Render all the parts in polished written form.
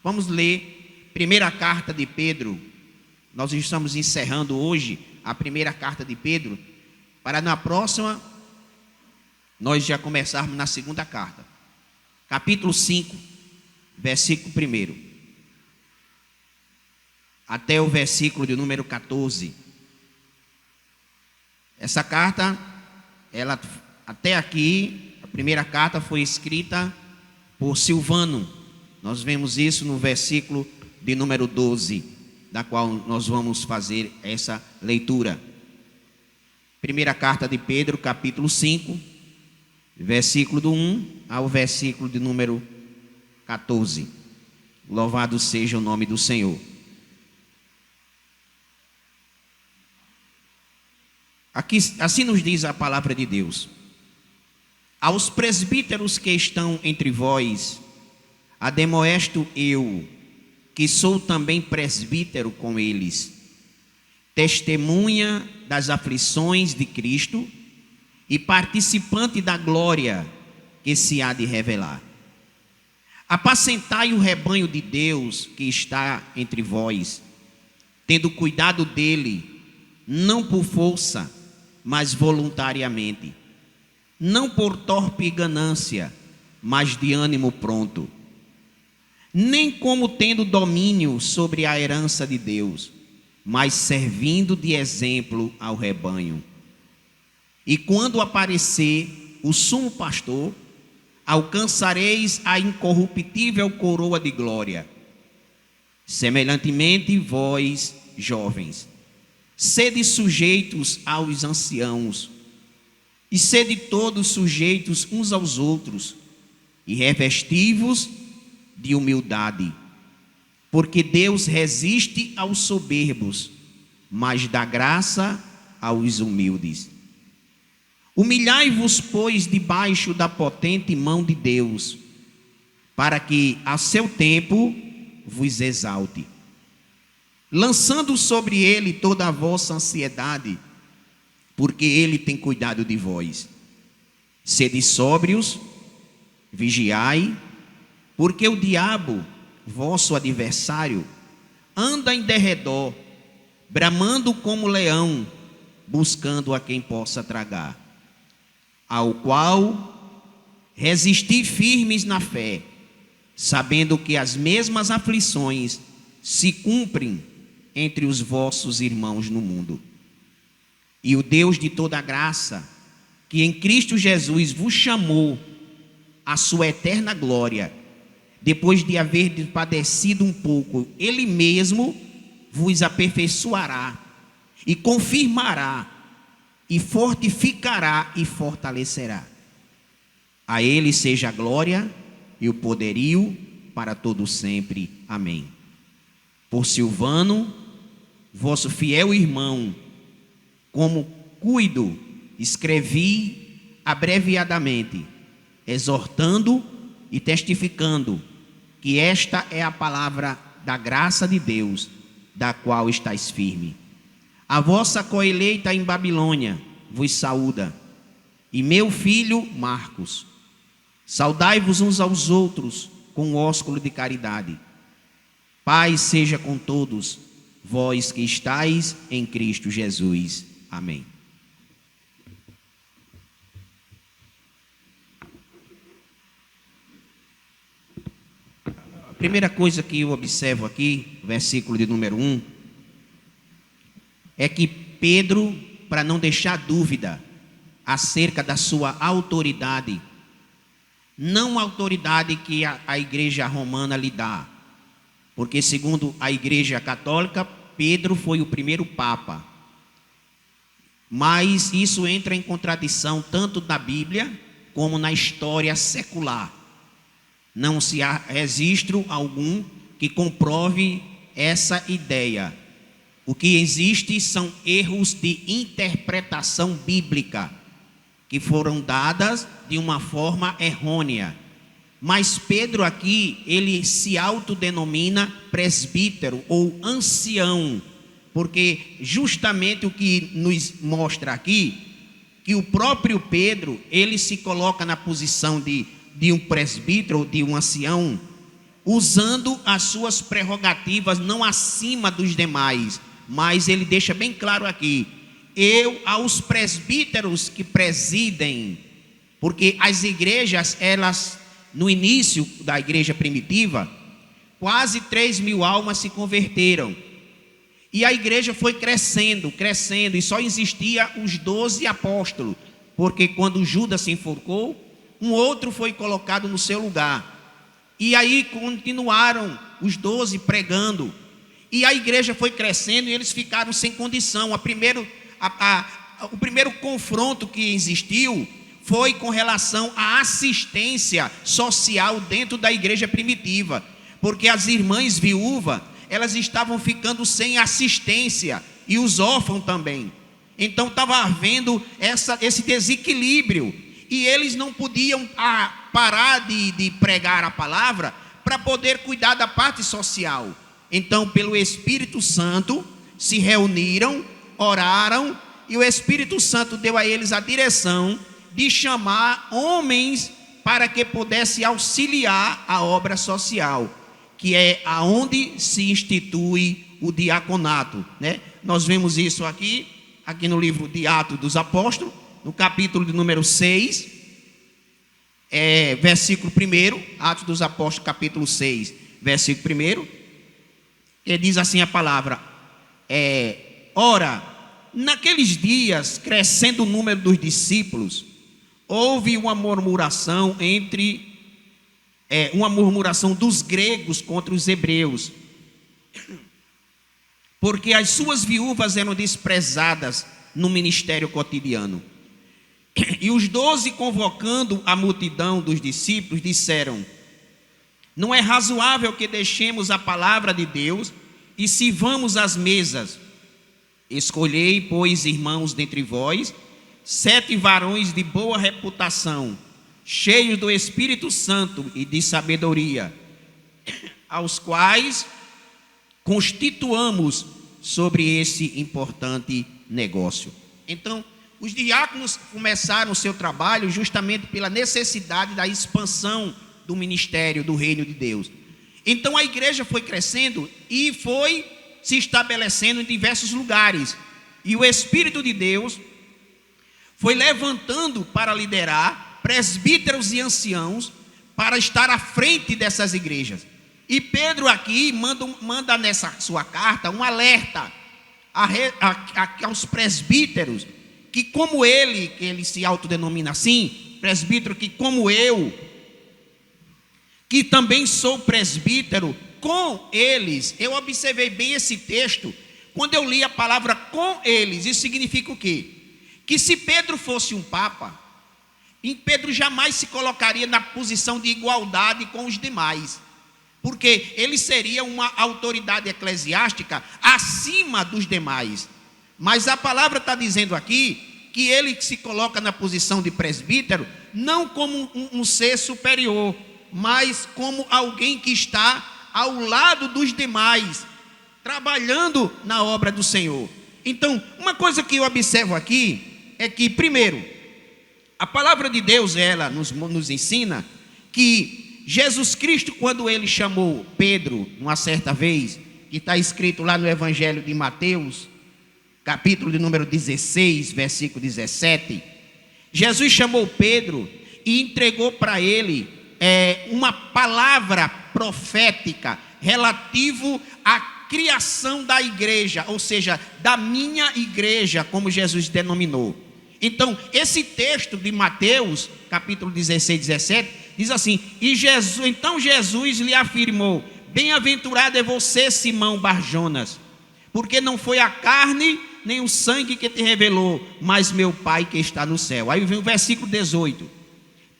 Vamos ler primeira carta de Pedro. Nós estamos encerrando hoje a primeira carta de Pedro, para na próxima nós já começarmos na segunda carta. Capítulo 5, versículo 1 até o versículo de número 14. Essa carta, ela até aqui, a primeira carta foi escrita por Silvano. Nós vemos isso no versículo de número 12, da qual nós vamos fazer essa leitura. Primeira carta de Pedro, capítulo 5, versículo do 1 ao versículo de número 14. Louvado seja o nome do Senhor. Aqui, assim nos diz a palavra de Deus: aos presbíteros que estão entre vós, ademoesto eu, que sou também presbítero com eles, testemunha das aflições de Cristo e participante da glória que se há de revelar. Apacentai o rebanho de Deus que está entre vós, tendo cuidado dele, não por força, mas voluntariamente, não por torpe ganância, mas de ânimo pronto, nem como tendo domínio sobre a herança de Deus, mas servindo de exemplo ao rebanho. E quando aparecer o sumo pastor, alcançareis a incorruptível coroa de glória. Semelhantemente, vós, jovens, sede sujeitos aos anciãos, e sede todos sujeitos uns aos outros, e revesti-vos de humildade, porque Deus resiste aos soberbos, mas dá graça aos humildes. Humilhai-vos, pois, debaixo da potente mão de Deus, para que a seu tempo vos exalte, lançando sobre ele toda a vossa ansiedade, porque ele tem cuidado de vós. Sede sóbrios, vigiai, porque o diabo, vosso adversário, anda em derredor, bramando como leão, buscando a quem possa tragar, ao qual resisti firmes na fé, sabendo que as mesmas aflições se cumprem entre os vossos irmãos no mundo. E o Deus de toda graça, que em Cristo Jesus vos chamou à sua eterna glória, depois de haver padecido um pouco, Ele mesmo vos aperfeiçoará e confirmará e fortificará e fortalecerá. A Ele seja a glória e o poderio para todo sempre. Amém. Por Silvano, vosso fiel irmão, como cuido, escrevi abreviadamente, exortando e testificando que esta é a palavra da graça de Deus, da qual estáis firme. A vossa coeleita em Babilônia vos saúda, e meu filho Marcos. Saudai-vos uns aos outros com ósculo de caridade. Paz seja com todos, vós que estáis em Cristo Jesus. Amém. A primeira coisa que eu observo aqui, versículo de número 1, é que Pedro, para não deixar dúvida acerca da sua autoridade, não a autoridade que a igreja romana lhe dá, porque segundo a igreja católica, Pedro foi o primeiro papa, mas isso entra em contradição tanto na Bíblia como na história secular. Não se há registro algum que comprove essa ideia. O que existe são erros de interpretação bíblica que foram dadas de uma forma errônea. Mas Pedro aqui, ele se autodenomina presbítero ou ancião, porque justamente o que nos mostra aqui, que o próprio Pedro, ele se coloca na posição de um presbítero, de um ancião, usando as suas prerrogativas não acima dos demais, mas ele deixa bem claro aqui: eu aos presbíteros que presidem, porque as igrejas, elas, no início da igreja primitiva, quase 3.000 almas se converteram, e a igreja foi crescendo, e só existia os 12 apóstolos, porque quando Judas se enforcou, um outro foi colocado no seu lugar, e aí continuaram os 12 pregando, e a igreja foi crescendo, e eles ficaram sem condição. O primeiro confronto que existiu foi com relação à assistência social dentro da igreja primitiva, porque as irmãs viúvas, elas estavam ficando sem assistência, e os órfãos também. Então estava havendo esse desequilíbrio, e eles não podiam parar de pregar a palavra para poder cuidar da parte social. Então, pelo Espírito Santo, se reuniram, oraram, e o Espírito Santo deu a eles a direção de chamar homens para que pudesse auxiliar a obra social, que é aonde se institui o diaconato, né? Nós vemos isso aqui no livro de Atos dos Apóstolos, no capítulo de número 6, versículo 1, Atos dos Apóstolos, capítulo 6, versículo 1, que diz assim a palavra: ora, naqueles dias, crescendo o número dos discípulos, houve uma murmuração dos gregos contra os hebreus, porque as suas viúvas eram desprezadas no ministério cotidiano. E os 12, convocando a multidão dos discípulos, disseram: não é razoável que deixemos a palavra de Deus e sirvamos às mesas. Escolhei, pois, irmãos, dentre vós, 7 varões de boa reputação, cheios do Espírito Santo e de sabedoria, aos quais constituamos sobre esse importante negócio. Então, os diáconos começaram o seu trabalho justamente pela necessidade da expansão do ministério do reino de Deus. Então a igreja foi crescendo e foi se estabelecendo em diversos lugares, e o Espírito de Deus foi levantando para liderar presbíteros e anciãos para estar à frente dessas igrejas. E Pedro aqui manda nessa sua carta um alerta aos presbíteros, que como ele, que ele se autodenomina assim, presbítero, que como eu, que também sou presbítero com eles. Eu observei bem esse texto, quando eu li a palavra com eles, isso significa o quê? Que se Pedro fosse um papa, Pedro jamais se colocaria na posição de igualdade com os demais, porque ele seria uma autoridade eclesiástica acima dos demais. Mas a palavra está dizendo aqui que ele se coloca na posição de presbítero, não como um ser superior, mas como alguém que está ao lado dos demais, trabalhando na obra do Senhor. Então, uma coisa que eu observo aqui é que, primeiro, a palavra de Deus, ela nos ensina que Jesus Cristo, quando ele chamou Pedro, uma certa vez, que está escrito lá no Evangelho de Mateus, capítulo de número 16, versículo 17, Jesus chamou Pedro e entregou para ele uma palavra profética relativo à criação da igreja, ou seja, da minha igreja, como Jesus denominou. Então, esse texto de Mateus, capítulo 16, 17, diz assim: então Jesus lhe afirmou: bem-aventurado é você, Simão Barjonas, porque não foi a carne nem o sangue que te revelou, mas meu Pai que está no céu. Aí vem o versículo 18: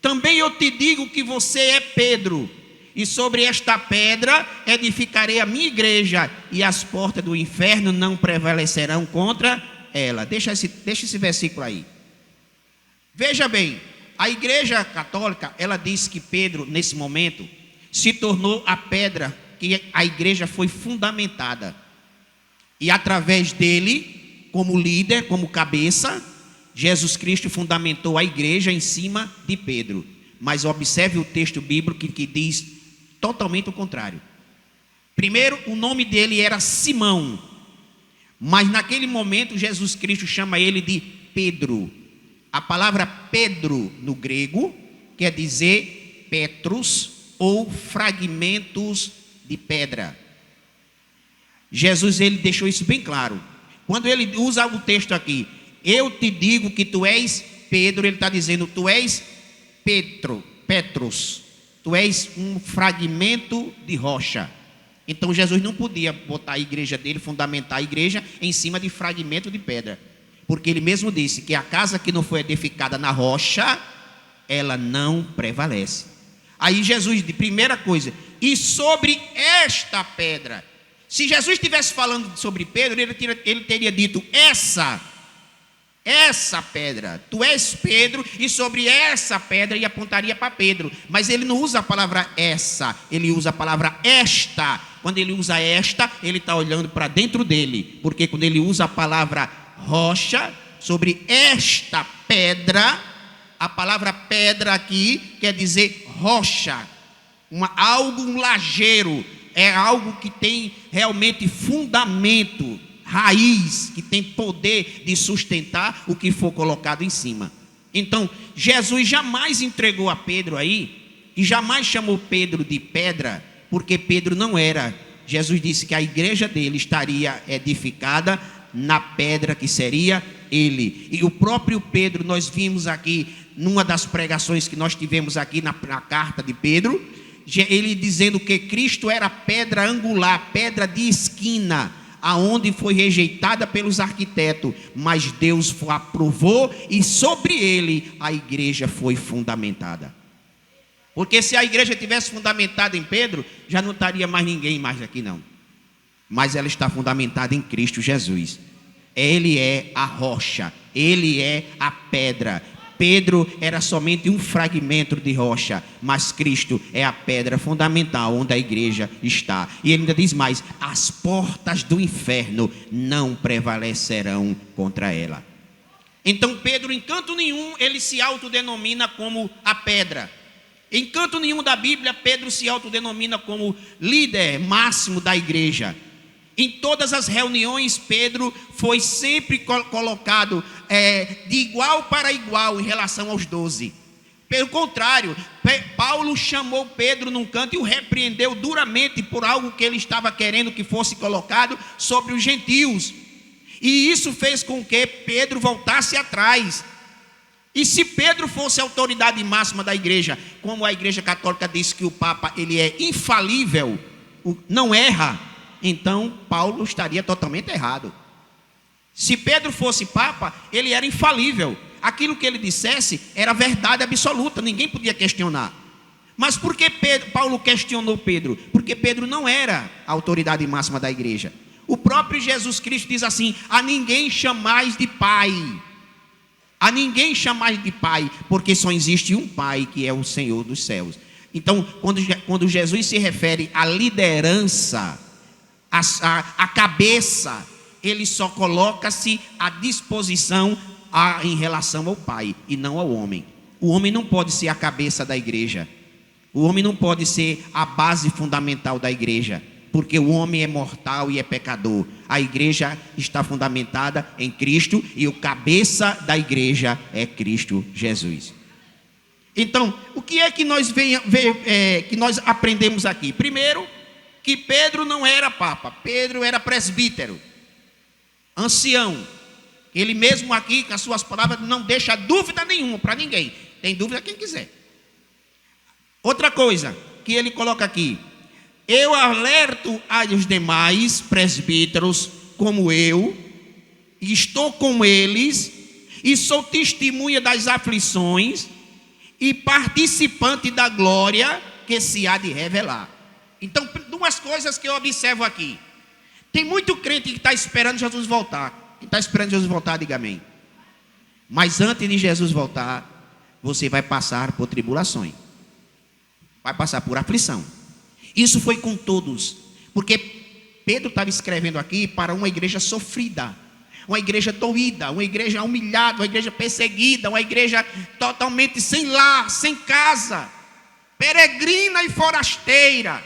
também eu te digo que você é Pedro, e sobre esta pedra edificarei a minha igreja, e as portas do inferno não prevalecerão contra ela. Deixa esse versículo aí. Veja bem, a igreja católica, ela diz que Pedro, nesse momento, se tornou a pedra que a igreja foi fundamentada, e através dele, como líder, como cabeça, Jesus Cristo fundamentou a igreja em cima de Pedro. Mas observe o texto bíblico que diz totalmente o contrário. Primeiro, o nome dele era Simão, mas naquele momento Jesus Cristo chama ele de Pedro. A palavra Pedro no grego quer dizer Petros ou fragmentos de pedra. Jesus, ele deixou isso bem claro. Quando ele usa o texto aqui, eu te digo que tu és Pedro, ele está dizendo, tu és Petros, tu és um fragmento de rocha. Então Jesus não podia botar a igreja dele, fundamentar a igreja em cima de fragmento de pedra, porque ele mesmo disse que a casa que não foi edificada na rocha, ela não prevalece. Aí Jesus, de primeira coisa, e sobre esta pedra. Se Jesus estivesse falando sobre Pedro, ele teria dito essa pedra, tu és Pedro, e sobre essa pedra, e apontaria para Pedro. Mas ele não usa a palavra essa, ele usa a palavra esta. Quando ele usa esta, ele está olhando para dentro dele, porque quando ele usa a palavra rocha, sobre esta pedra, a palavra pedra aqui quer dizer rocha, um lajeiro, é algo que tem realmente fundamento, raiz, que tem poder de sustentar o que for colocado em cima. Então, Jesus jamais entregou a Pedro aí, e jamais chamou Pedro de pedra, porque Pedro não era. Jesus disse que a igreja dele estaria edificada na pedra que seria ele. E o próprio Pedro, nós vimos aqui, numa das pregações que nós tivemos aqui na carta de Pedro, ele dizendo que Cristo era pedra angular, pedra de esquina, aonde foi rejeitada pelos arquitetos, mas Deus aprovou e sobre ele a igreja foi fundamentada. Porque se a igreja tivesse fundamentada em Pedro, já não estaria mais ninguém mais aqui não. Mas ela está fundamentada em Cristo Jesus. Ele é a rocha, ele é a pedra. Pedro era somente um fragmento de rocha, mas Cristo é a pedra fundamental onde a igreja está. E ele ainda diz mais: as portas do inferno não prevalecerão contra ela. Então Pedro, em canto nenhum, ele se autodenomina como a pedra. Em canto nenhum da Bíblia, Pedro se autodenomina como líder máximo da igreja. Em todas as reuniões, Pedro foi sempre colocado de igual para igual em relação aos 12. Pelo contrário, Paulo chamou Pedro num canto e o repreendeu duramente por algo que ele estava querendo que fosse colocado sobre os gentios. E isso fez com que Pedro voltasse atrás. E se Pedro fosse a autoridade máxima da igreja, como a igreja católica diz que o Papa ele é infalível, não erra, então Paulo estaria totalmente errado. Se Pedro fosse Papa, ele era infalível. Aquilo que ele dissesse era verdade absoluta, ninguém podia questionar. Mas por que Paulo questionou Pedro? Porque Pedro não era a autoridade máxima da igreja. O próprio Jesus Cristo diz assim: a ninguém chamais de Pai. A ninguém chamais de Pai, porque só existe um Pai, que é o Senhor dos céus. Então, quando Jesus se refere à liderança, a cabeça, ele só coloca-se à disposição em relação ao Pai e não ao homem. O homem não pode ser a cabeça da igreja. O homem não pode ser a base fundamental da igreja, porque o homem é mortal e é pecador. A igreja está fundamentada em Cristo e o cabeça da igreja é Cristo Jesus. Então, o que é que nós aprendemos aqui? Primeiro, que Pedro não era papa, Pedro era presbítero, ancião. Ele mesmo aqui, com as suas palavras, não deixa dúvida nenhuma para ninguém. Tem dúvida quem quiser. Outra coisa que ele coloca aqui: eu alerto aos demais presbíteros como eu, estou com eles e sou testemunha das aflições e participante da glória que se há de revelar. Então, duas coisas que eu observo aqui. Tem muito crente que está esperando Jesus voltar. Quem está esperando Jesus voltar, diga amém. Mas antes de Jesus voltar, você vai passar por tribulações, vai passar por aflição. Isso foi com todos, porque Pedro estava escrevendo aqui para uma igreja sofrida, uma igreja doída, uma igreja humilhada, uma igreja perseguida, uma igreja totalmente sem lar, sem casa. peregrina e forasteira.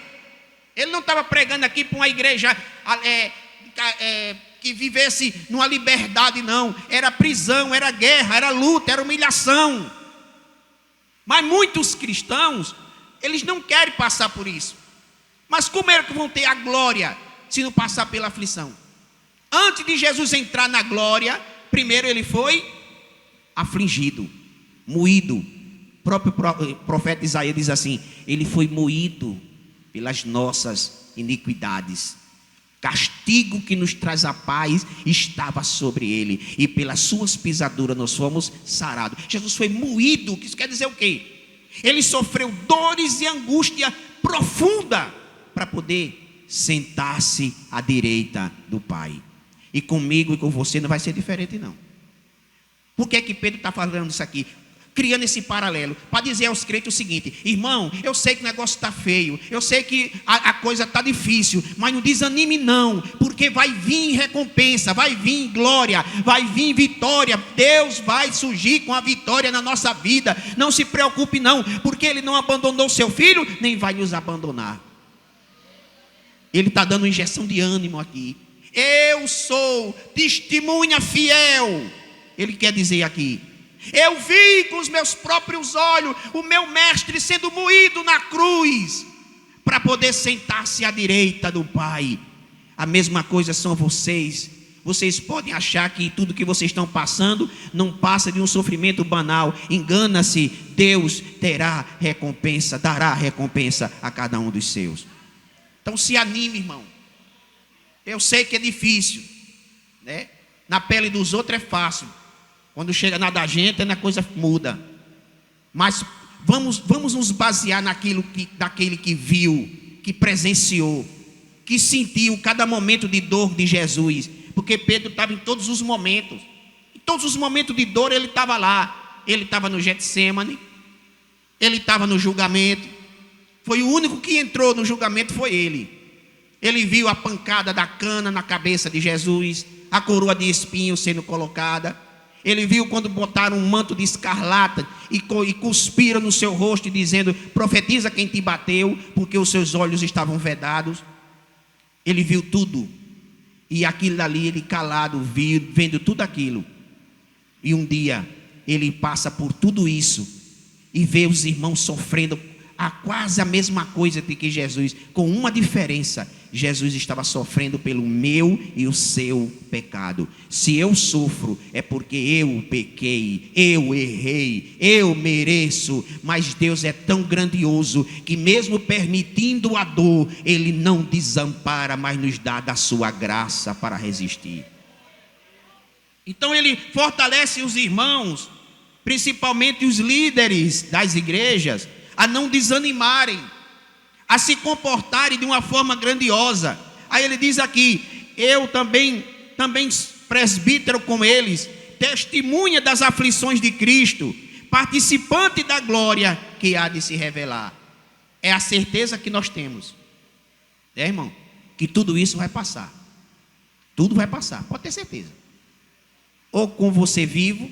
Ele não estava pregando aqui para uma igreja que vivesse numa liberdade, não. Era prisão, era guerra, era luta, era humilhação. Mas muitos cristãos, eles não querem passar por isso. Mas como é que vão ter a glória se não passar pela aflição? Antes de Jesus entrar na glória, primeiro ele foi afligido, moído. O próprio profeta Isaías diz assim: ele foi moído pelas nossas iniquidades. Castigo que nos traz a paz estava sobre ele, e pelas suas pisaduras nós fomos sarados. Jesus foi moído. Isso quer dizer o quê? Ele sofreu dores e angústia profunda para poder sentar-se à direita do Pai. E comigo e com você não vai ser diferente, não. Por que que Pedro está falando isso aqui? Criando esse paralelo, para dizer aos crentes o seguinte: irmão, eu sei que o negócio está feio, eu sei que a coisa está difícil, mas não desanime não, porque vai vir recompensa, vai vir glória, vai vir vitória. Deus vai surgir com a vitória na nossa vida. Não se preocupe não, porque Ele não abandonou seu filho, nem vai nos abandonar. Ele está dando uma injeção de ânimo aqui. Eu sou testemunha fiel. Ele quer dizer aqui: eu vi com os meus próprios olhos o meu mestre sendo moído na cruz, para poder sentar-se à direita do Pai. A mesma coisa são vocês. Vocês podem achar que tudo que vocês estão passando não passa de um sofrimento banal. Engana-se. Deus terá recompensa, dará recompensa a cada um dos seus. Então se anime, irmão. Eu sei que é difícil, né? Na pele dos outros é fácil. Quando chega na da gente, a coisa muda. Mas vamos nos basear daquele que viu, que presenciou, que sentiu cada momento de dor de Jesus. Porque Pedro estava em todos os momentos. Em todos os momentos de dor ele estava lá. Ele estava no Getsêmani, ele estava no julgamento. Foi o único que entrou no julgamento, foi ele. Ele viu a pancada da cana na cabeça de Jesus, a coroa de espinhos sendo colocada. Ele viu quando botaram um manto de escarlata e cuspiram no seu rosto, dizendo: profetiza quem te bateu, porque os seus olhos estavam vedados. Ele viu tudo. E aquilo ali, ele calado, vendo tudo aquilo. E um dia, ele passa por tudo isso e vê os irmãos sofrendo quase a mesma coisa de que Jesus, com uma diferença: Jesus estava sofrendo pelo meu e o seu pecado. Se eu sofro, é porque eu pequei, eu errei, eu mereço. Mas Deus é tão grandioso que mesmo permitindo a dor, Ele não desampara, mas nos dá da sua graça para resistir. Então Ele fortalece os irmãos, principalmente os líderes das igrejas, a não desanimarem, a se comportarem de uma forma grandiosa. Aí ele diz aqui: eu também presbítero com eles, testemunha das aflições de Cristo, participante da glória que há de se revelar. É a certeza que nós temos, irmão, que tudo isso vai passar. Tudo vai passar, pode ter certeza. Ou com você vivo,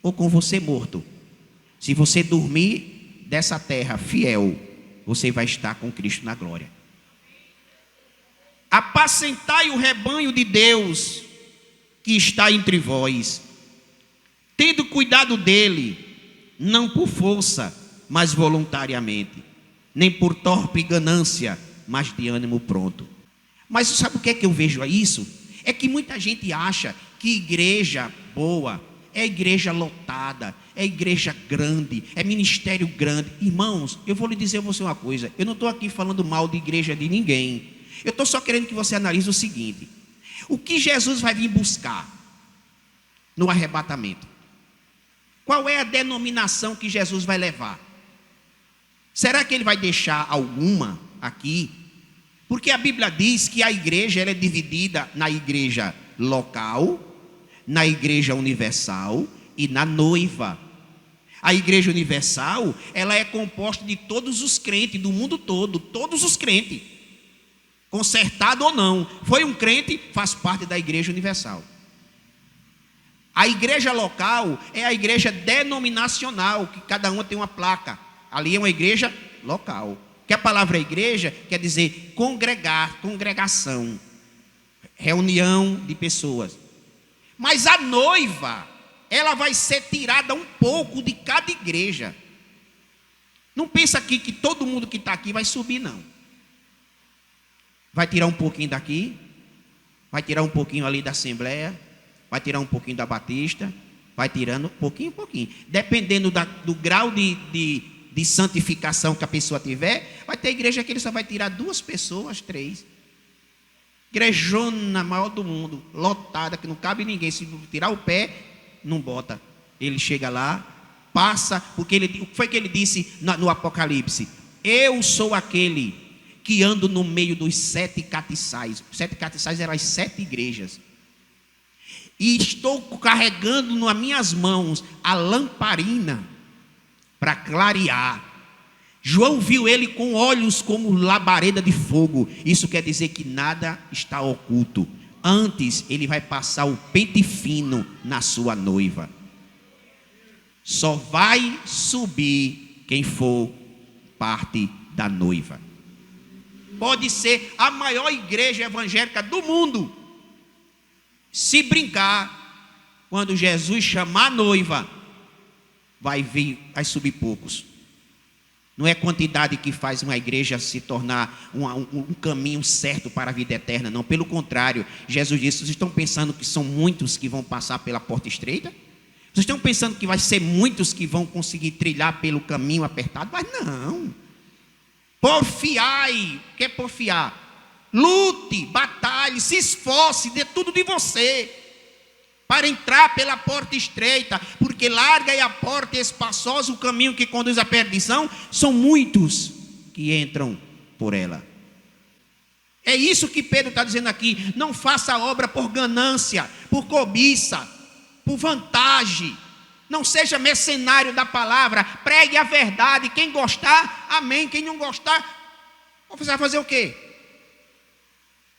ou com você morto. Se você dormir dessa terra fiel, você vai estar com Cristo na glória. Apacentai o rebanho de Deus que está entre vós, tendo cuidado dele, não por força, mas voluntariamente, nem por torpe ganância, mas de ânimo pronto. Mas sabe o que é que eu vejo a isso? É que muita gente acha que igreja boa é igreja lotada, é igreja grande, é ministério grande. Irmãos, eu vou lhe dizer a você uma coisa: eu não estou aqui falando mal de igreja de ninguém. Eu estou só querendo que você analise o seguinte: o que Jesus vai vir buscar no arrebatamento? Qual é a denominação que Jesus vai levar? Será que ele vai deixar alguma aqui? Porque a Bíblia diz que a igreja ela é dividida na igreja local, na igreja universal e na noiva. A igreja universal, ela é composta de todos os crentes do mundo todo, todos os crentes, consertado ou não, foi um crente, faz parte da igreja universal. A igreja local é a igreja denominacional, que cada uma tem uma placa. Ali é uma igreja local. Que a palavra igreja quer dizer congregar, congregação, reunião de pessoas. Mas a noiva, ela vai ser tirada um pouco de cada igreja. Não pensa aqui que todo mundo que está aqui vai subir, não. Vai tirar um pouquinho daqui, vai tirar um pouquinho ali da Assembleia, vai tirar um pouquinho da Batista, vai tirando pouquinho. Dependendo do grau de santificação que a pessoa tiver, vai ter igreja que ele só vai tirar 2 pessoas, 3. Igrejona maior do mundo, lotada, que não cabe ninguém. Se tirar o pé, não bota. Ele chega lá, passa, porque o que foi que ele disse no Apocalipse? Eu sou aquele que ando no meio dos 7 catiçais. Os 7 catiçais eram as 7 igrejas. E estou carregando nas minhas mãos a lamparina para clarear. João viu ele com olhos como labareda de fogo. Isso quer dizer que nada está oculto. Antes ele vai passar o pente fino na sua noiva. Só vai subir quem for parte da noiva. Pode ser a maior igreja evangélica do mundo. Se brincar, quando Jesus chamar a noiva, vai subir poucos. Não é quantidade que faz uma igreja se tornar um caminho certo para a vida eterna, não. Pelo contrário, Jesus disse: vocês estão pensando que são muitos que vão passar pela porta estreita? Vocês estão pensando que vai ser muitos que vão conseguir trilhar pelo caminho apertado? Mas não. Porfiai. O que é porfiar? Lute, batalhe, se esforce, dê tudo de você para entrar pela porta estreita, porque larga é a porta e espaçosa o caminho que conduz à perdição, são muitos que entram por ela. É isso que Pedro está dizendo aqui. Não faça a obra por ganância, por cobiça, por vantagem. Não seja mercenário da palavra, pregue a verdade. Quem gostar, amém. Quem não gostar, você vai fazer o quê?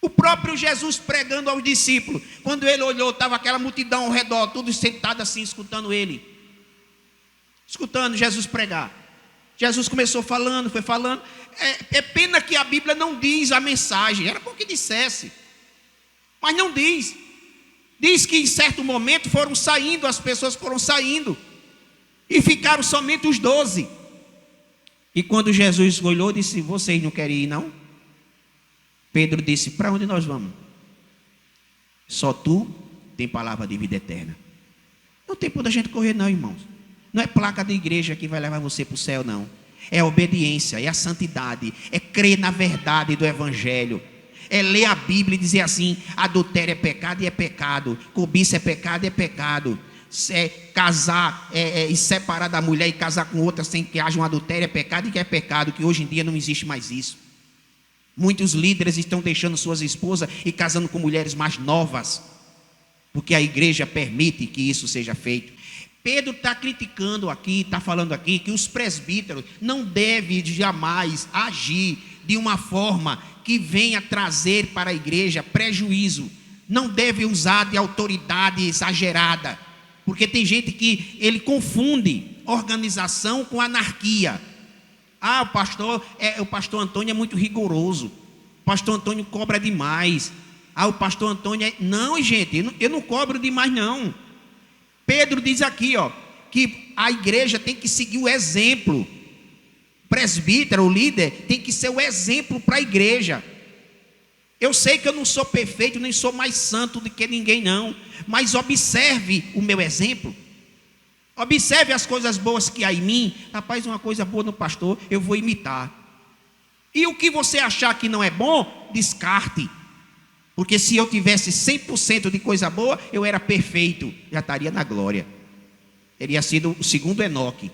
O próprio Jesus pregando aos discípulos, quando ele olhou, estava aquela multidão ao redor, tudo sentado assim, escutando ele. Escutando Jesus pregar. Jesus começou falando, foi falando. É pena que a Bíblia não diz a mensagem. Era bom que dissesse, mas não diz. Diz que em certo momento as pessoas foram saindo, e ficaram somente os 12. E quando Jesus olhou, disse: vocês não querem ir, não? Pedro disse: para onde nós vamos? Só tu tem palavra de vida eterna. Não tem por onde a gente correr, não, irmãos. Não é placa de igreja que vai levar você para o céu, não. É a obediência, é a santidade, é crer na verdade do Evangelho. É ler a Bíblia e dizer assim: adultério é pecado e é pecado, cobiça é pecado e é pecado, casar e separar da mulher e casar com outra sem que haja um adultério é pecado, e que é pecado, que hoje em dia não existe mais isso. Muitos líderes estão deixando suas esposas e casando com mulheres mais novas, porque a igreja permite que isso seja feito. Pedro está criticando aqui, está falando aqui que os presbíteros não devem jamais agir de uma forma que venha trazer para a igreja prejuízo. Não deve usar de autoridade exagerada, porque tem gente que ele confunde organização com anarquia. O pastor Antônio é muito rigoroso, o pastor Antônio cobra demais. O pastor Antônio não, gente, eu não cobro demais, não. Pedro diz aqui, que a igreja tem que seguir o exemplo. O presbítero, o líder, tem que ser o exemplo para a igreja. Eu sei que eu não sou perfeito, nem sou mais santo do que ninguém, não, mas observe o meu exemplo. Observe as coisas boas que há em mim. Rapaz, uma coisa boa no pastor, eu vou imitar. E o que você achar que não é bom, descarte. Porque se eu tivesse 100% de coisa boa, eu era perfeito, já estaria na glória. Teria sido o segundo Enoque.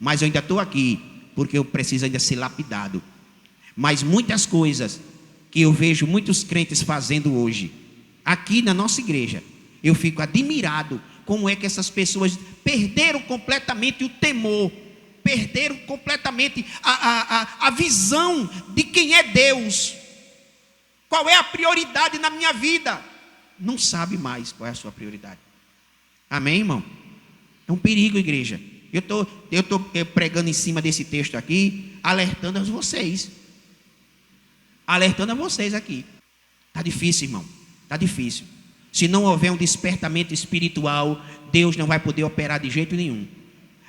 Mas eu ainda estou aqui, porque eu preciso ainda ser lapidado. Mas muitas coisas que eu vejo muitos crentes fazendo hoje, aqui na nossa igreja, eu fico admirado. Como é que essas pessoas perderam completamente o temor, perderam completamente a visão de quem é Deus. Qual é a prioridade na minha vida? Não sabe mais qual é a sua prioridade. Amém, irmão? É um perigo, igreja. Eu estou pregando em cima desse texto aqui, alertando a vocês. Alertando a vocês aqui. Está difícil, irmão. Está difícil. Se não houver um despertamento espiritual, Deus não vai poder operar de jeito nenhum.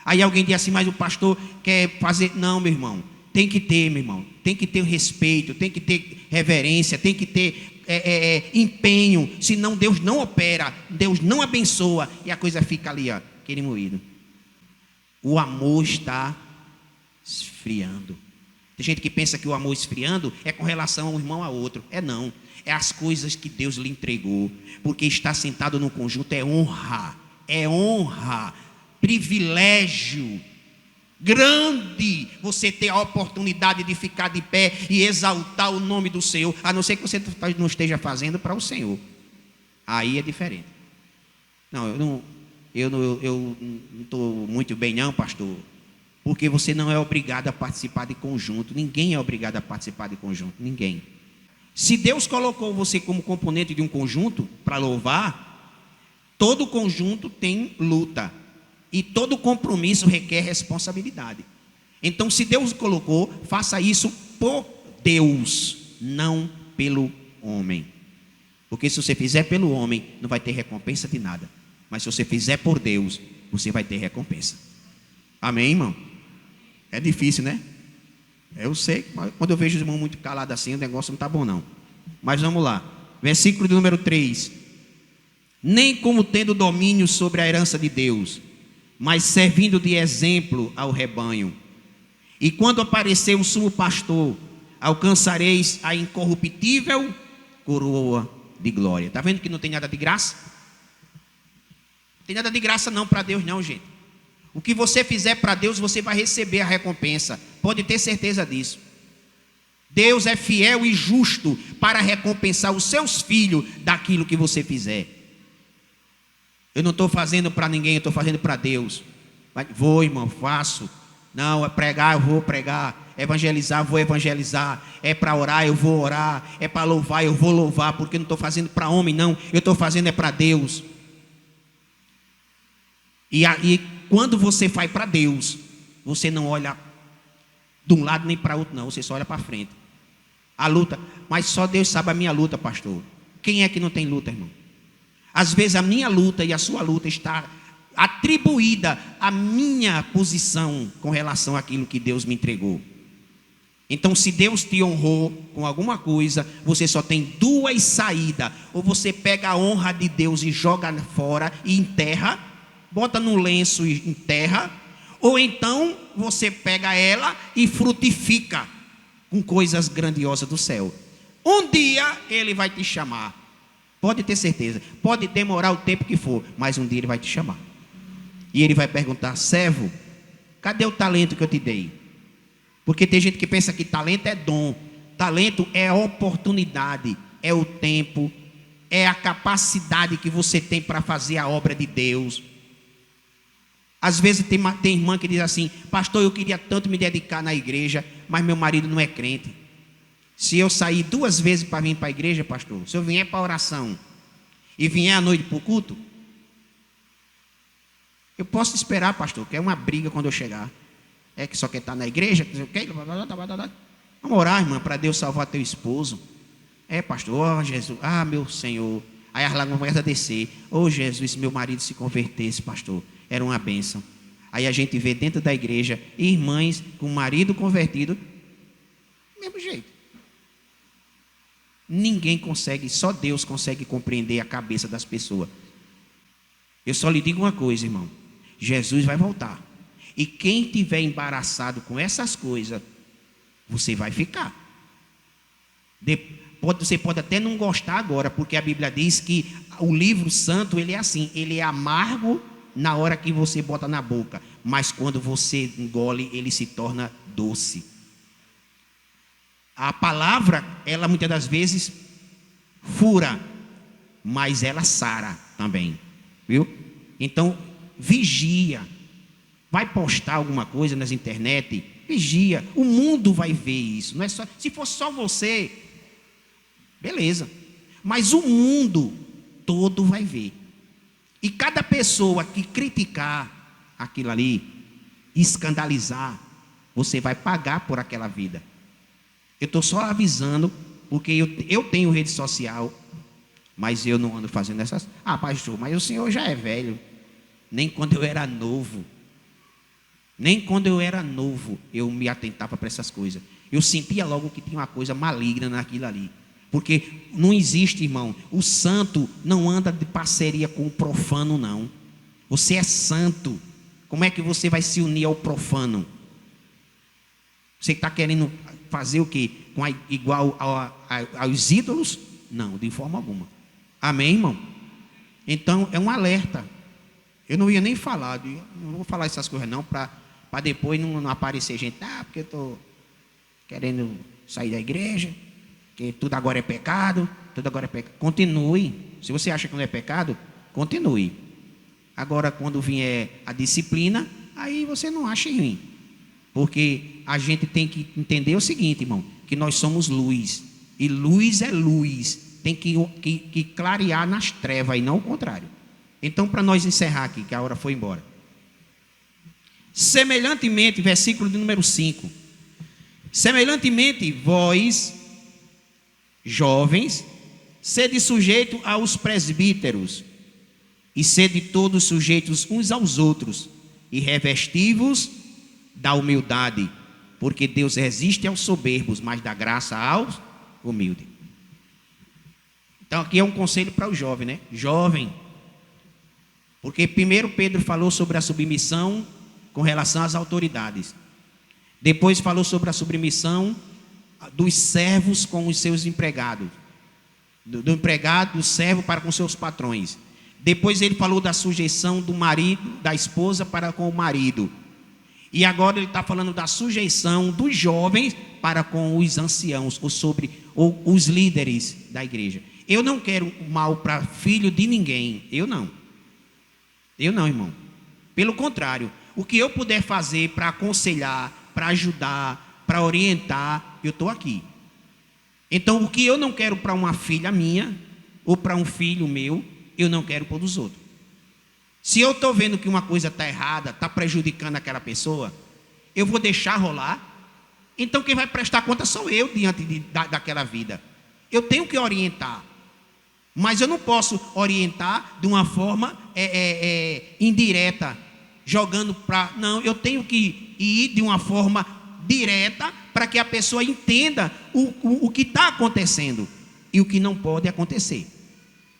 Aí alguém diz assim, mas o pastor quer fazer... Não, meu irmão. Tem que ter, meu irmão. Tem que ter respeito, tem que ter reverência, tem que ter empenho. Senão Deus não opera, Deus não abençoa. E a coisa fica ali, ó, aquele moído. O amor está esfriando. Tem gente que pensa que o amor esfriando é com relação a um irmão a outro. É não. É as coisas que Deus lhe entregou. Porque estar sentado no conjunto é honra. É honra. Privilégio. Grande você ter a oportunidade de ficar de pé e exaltar o nome do Senhor. A não ser que você não esteja fazendo para o Senhor. Aí é diferente. Não, eu não estou muito bem não, pastor. Porque você não é obrigado a participar de conjunto. Ninguém é obrigado a participar de conjunto. Ninguém. Se Deus colocou você como componente de um conjunto para louvar, todo conjunto tem luta. E todo compromisso requer responsabilidade. Então, se Deus colocou, faça isso por Deus, não pelo homem. Porque se você fizer pelo homem, não vai ter recompensa de nada. Mas se você fizer por Deus, você vai ter recompensa. Amém, irmão? É difícil, né? Eu sei, quando eu vejo os irmãos muito calados assim, o negócio não está bom não. Mas vamos lá. Versículo de número 3. Nem como tendo domínio sobre a herança de Deus, mas servindo de exemplo ao rebanho. E quando aparecer o sumo pastor, alcançareis a incorruptível coroa de glória. Está vendo que não tem nada de graça? Não tem nada de graça não para Deus não, gente. O que você fizer para Deus, você vai receber a recompensa. Pode ter certeza disso. Deus é fiel e justo para recompensar os seus filhos daquilo que você fizer. Eu não estou fazendo para ninguém, eu estou fazendo para Deus. Vou, irmão, faço. Não, é pregar, eu vou pregar. Evangelizar, eu vou evangelizar. É para orar, eu vou orar. É para louvar, eu vou louvar. Porque eu não estou fazendo para homem, não. Eu estou fazendo é para Deus. E quando você faz para Deus, você não olha de um lado nem para outro, não. Você só olha para frente. A luta, mas só Deus sabe a minha luta, pastor. Quem é que não tem luta, irmão? Às vezes a minha luta e a sua luta está atribuída à minha posição com relação àquilo que Deus me entregou. Então, se Deus te honrou com alguma coisa, você só tem duas saídas. Ou você pega a honra de Deus e joga fora e enterra, bota no lenço e enterra, ou então você pega ela e frutifica com coisas grandiosas do céu. Um dia Ele vai te chamar. Pode ter certeza. Pode demorar o tempo que for, mas um dia Ele vai te chamar. E Ele vai perguntar: servo, cadê o talento que eu te dei? Porque tem gente que pensa que talento é dom. Talento é oportunidade, é o tempo, é a capacidade que você tem para fazer a obra de Deus. Às vezes tem irmã que diz assim: pastor, eu queria tanto me dedicar na igreja, mas meu marido não é crente. Se eu sair 2 vezes para vir para a igreja, pastor, se eu vier para a oração e vier à noite para o culto, eu posso esperar, pastor, que é uma briga quando eu chegar. É que só quer estar na igreja, vamos orar, irmã, para Deus salvar teu esposo. É, pastor, ó Jesus, meu Senhor. Aí as lágrimas começam a descer. Jesus, se meu marido se convertesse, pastor, era uma bênção. Aí a gente vê dentro da igreja irmãs com marido convertido, do mesmo jeito. Ninguém consegue, só Deus consegue compreender a cabeça das pessoas. Eu só lhe digo uma coisa, irmão: Jesus vai voltar. E quem tiver embaraçado com essas coisas, você vai ficar. Você pode até não gostar agora, porque a Bíblia diz que o livro santo, ele é assim, ele é amargo na hora que você bota na boca, mas quando você engole, ele se torna doce. A palavra, ela muitas das vezes fura, mas ela sara também, viu? Então, vigia. Vai postar alguma coisa nas internet, vigia. O mundo vai ver isso. Não é só, se for só você, beleza. Mas o mundo todo vai ver. E cada pessoa que criticar aquilo ali, escandalizar, Você vai pagar por aquela vida. Eu estou só avisando, porque eu tenho rede social, mas eu não ando fazendo essas... Ah, pastor, mas o senhor já é velho. Nem quando eu era novo. Nem quando eu era novo, eu me atentava para essas coisas. Eu sentia logo que tinha uma coisa maligna naquilo ali. Porque não existe, irmão, o santo não anda de parceria com o profano, não. Você é santo. Como é que você vai se unir ao profano? Você está querendo fazer o quê? Igual aos ídolos? Não, de forma alguma. Amém, irmão? Então, é um alerta. Eu não ia nem falar, não vou falar essas coisas não, para depois não aparecer gente, porque eu estou querendo sair da igreja, que tudo agora é pecado, tudo agora é pecado. Continue. Se você acha que não é pecado, continue. Agora, quando vier a disciplina, aí você não acha ruim. Porque a gente tem que entender o seguinte, irmão, que nós somos luz. E luz é luz. Tem que clarear nas trevas e não o contrário. Então, para nós encerrar aqui, que a hora foi embora. Semelhantemente, versículo de número 5. Semelhantemente, vós, jovens, sede sujeito aos presbíteros, e sede todos sujeitos uns aos outros, e revesti-vos da humildade, porque Deus resiste aos soberbos, mas dá graça aos humildes. Então aqui é um conselho para o jovem, né? Jovem, porque primeiro Pedro falou sobre a submissão com relação às autoridades, depois falou sobre a submissão dos servos com os seus empregados, do empregado, do servo para com seus patrões. Depois ele falou da sujeição do marido, da esposa para com o marido. E agora ele está falando da sujeição dos jovens para com os anciãos, ou os líderes da igreja. Eu não quero mal para filho de ninguém. Eu não, irmão. Pelo contrário, o que eu puder fazer para aconselhar, para ajudar, para orientar, eu estou aqui. Então, o que eu não quero para uma filha minha, ou para um filho meu, eu não quero para os outros. Se eu estou vendo que uma coisa está errada, está prejudicando aquela pessoa, eu vou deixar rolar. Então quem vai prestar conta sou eu diante daquela vida. Eu tenho que orientar, mas eu não posso orientar de uma forma indireta, jogando para... Não, eu tenho que ir de uma forma direta para que a pessoa entenda o que está acontecendo e o que não pode acontecer.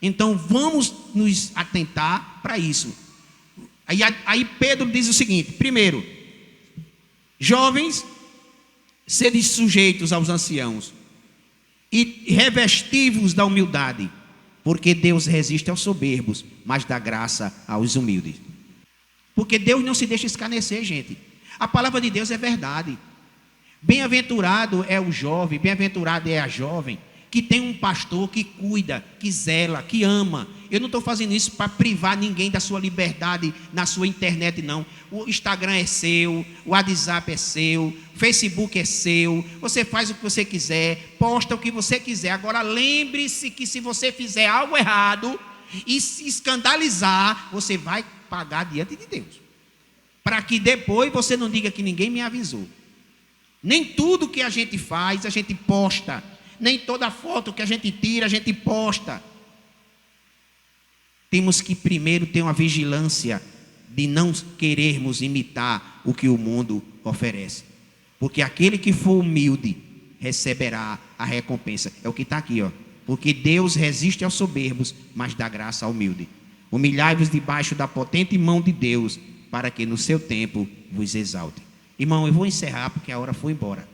Então vamos nos atentar para isso. Aí Pedro diz o seguinte: primeiro, jovens, sede sujeitos aos anciãos e revesti-vos da humildade, porque Deus resiste aos soberbos, mas dá graça aos humildes. Porque Deus não se deixa escarnecer, gente. A palavra de Deus é verdade. Bem-aventurado é o jovem, bem-aventurado é a jovem que tem um pastor que cuida, que zela, que ama. Eu não estou fazendo isso para privar ninguém da sua liberdade na sua internet, não. O Instagram é seu, o WhatsApp é seu, o Facebook é seu. Você faz o que você quiser, posta o que você quiser. Agora lembre-se que se você fizer algo errado e se escandalizar, você vai pagar diante de Deus. Para que depois você não diga que ninguém me avisou. Nem tudo que a gente faz, a gente posta. Nem toda foto que a gente tira, a gente posta. Temos que primeiro ter uma vigilância de não querermos imitar o que o mundo oferece. Porque aquele que for humilde receberá a recompensa. É o que está aqui, ó. Porque Deus resiste aos soberbos, mas dá graça ao humilde. Humilhai-vos debaixo da potente mão de Deus, para que no seu tempo vos exalte. Irmão, eu vou encerrar porque a hora foi embora.